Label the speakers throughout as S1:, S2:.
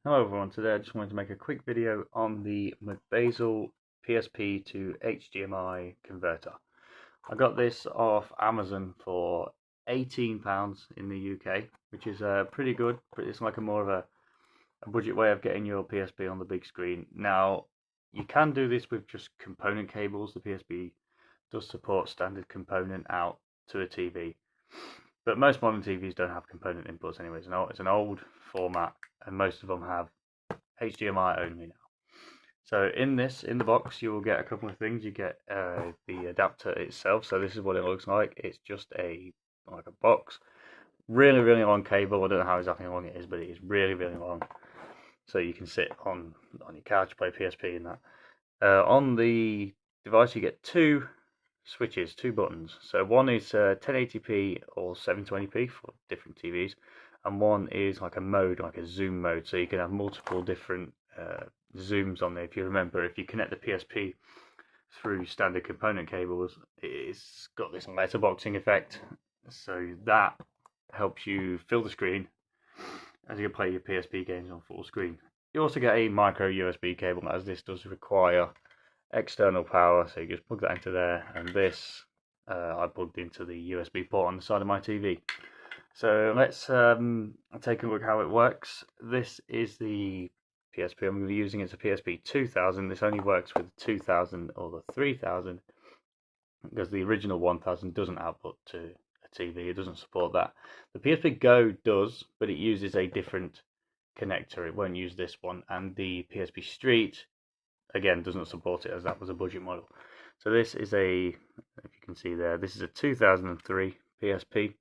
S1: Hello everyone, today I just wanted to make a quick video on the Mcbazel PSP to HDMI converter. I got this off Amazon for £18 in the UK, which is pretty good, but it's like a more of a budget way of getting your PSP on the big screen. Now, you can do this with just component cables. The PSP does support standard component out to a TV, but most modern TVs don't have component inputs anyway. It's an old format, and most of them have HDMI only now. So in the box, you will get a couple of things. You get the adapter itself. So this is what it looks like. It's just like a box, really long cable. I don't know how exactly long it is, but it is really long. So you can sit on your couch, play PSP and that. On the device, you get two switches, two buttons. So one is 1080p or 720p for different TVs, and one is like a mode, like a zoom mode, so you can have multiple different zooms on there. If you remember, if you connect the PSP through standard component cables, it's got this letterboxing effect, so that helps you fill the screen as you play your PSP games on full screen. You also get a micro USB cable, as this does require external power, so you just plug that into there, and this I plugged into the USB port on the side of my TV. So let's take a look how it works. This is the PSP I'm going to be using. It's a PSP 2000. This only works with 2000 or the 3000 because the original 1000 doesn't output to a TV. It doesn't support that. The PSP Go does, but it uses a different connector. It won't use this one, and the PSP Street again doesn't support it, as that was a budget model. So this is a, if you can see there, this is a 2003 PSP,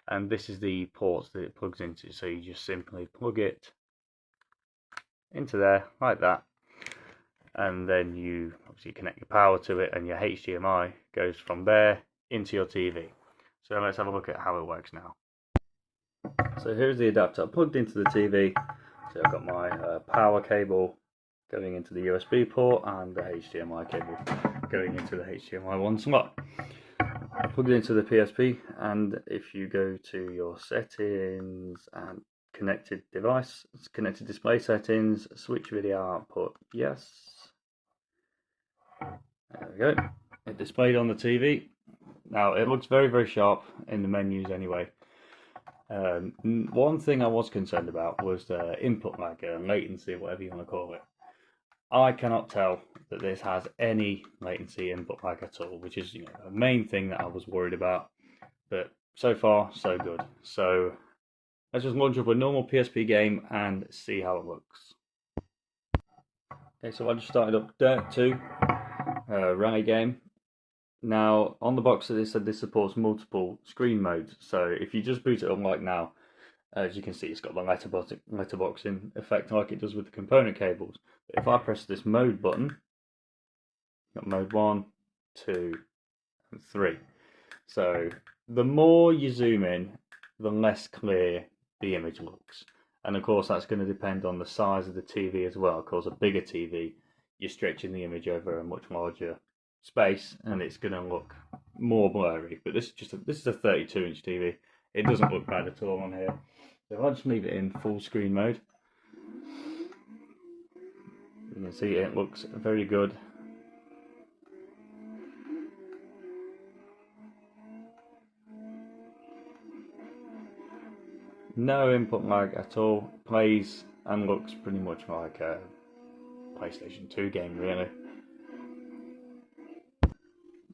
S1: and this is the ports that it plugs into. So you just simply plug it into there like that, and then you obviously connect your power to it, and your HDMI goes from there into your TV. So let's have a look at how it works now. So here's the adapter plugged into the TV. So I've got my power cable going into the USB port and the HDMI cable going into the HDMI 1 slot. I plug it into the PSP, and if you go to your settings and connected device, connected display settings, switch video output, yes. There we go. It displayed on the TV. Now it looks very sharp in the menus anyway. One thing I was concerned about was the input lag, latency, whatever you want to call it. I cannot tell that this has any latency input lag at all, which is a main thing that I was worried about. But so far, so good. So let's just launch up a normal PSP game and see how it looks. Okay, so I just started up Dirt 2 rally game. Now on the box it said this supports multiple screen modes. So if you just boot it up like now, as you can see, it's got the letterboxing effect like it does with the component cables. But if I press this mode button, got mode 1, 2, and 3. So the more you zoom in, the less clear the image looks. And of course that's going to depend on the size of the TV as well. Of course, a bigger TV, you're stretching the image over a much larger space, and it's going to look more blurry. But this is a 32-inch TV. It doesn't look bad at all on here. So I'll just leave it in full screen mode. You can see it looks very good. No input lag at all. Plays and looks pretty much like a PlayStation 2 game, really.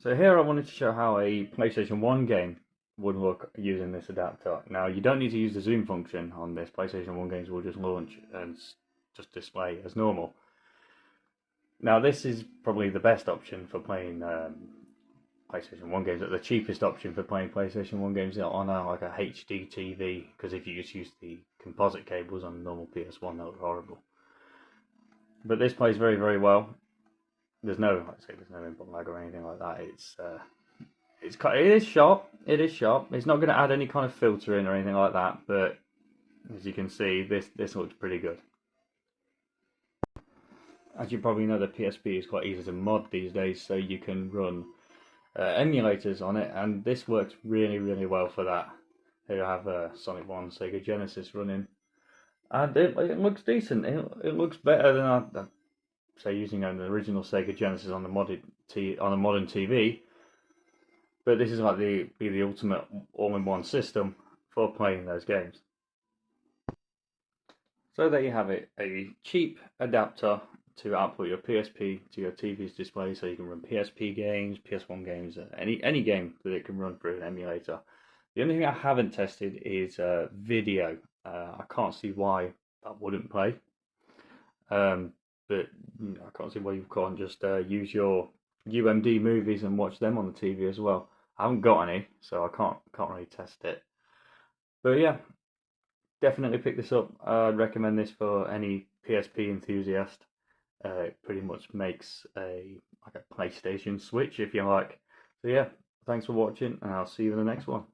S1: So here I wanted to show how a PlayStation 1 game would look using this adapter. Now you don't need to use the zoom function on this. PlayStation 1 games will just launch and just display as normal. Now this is probably the best option for playing PlayStation 1 games, the cheapest option for playing PlayStation 1 games on like a HD TV, because if you just use the composite cables on a normal PS1 that would be horrible. But this plays very well. There's no input lag or anything like that. It is sharp. It is sharp. It's not going to add any kind of filtering or anything like that, but as you can see, this looks pretty good. As you probably know, the PSP is quite easy to mod these days, so you can run emulators on it, and this works really well for that. Here I have Sonic 1 Sega Genesis running, and it looks decent. It looks better than I say using an original Sega Genesis on a modern TV. But this is like the ultimate all-in-one system for playing those games. So there you have it, a cheap adapter to output your PSP to your TV's display, so you can run PSP games, PS1 games, any game that it can run through an emulator. The only thing I haven't tested is video. I can't see why that wouldn't play, but I can't see why you can't just use your UMD movies and watch them on the TV as well. I haven't got any, so I can't really test it. But yeah, definitely pick this up. I'd recommend this for any PSP enthusiast. It pretty much makes like a PlayStation Switch, if you like. So yeah, thanks for watching, and I'll see you in the next one.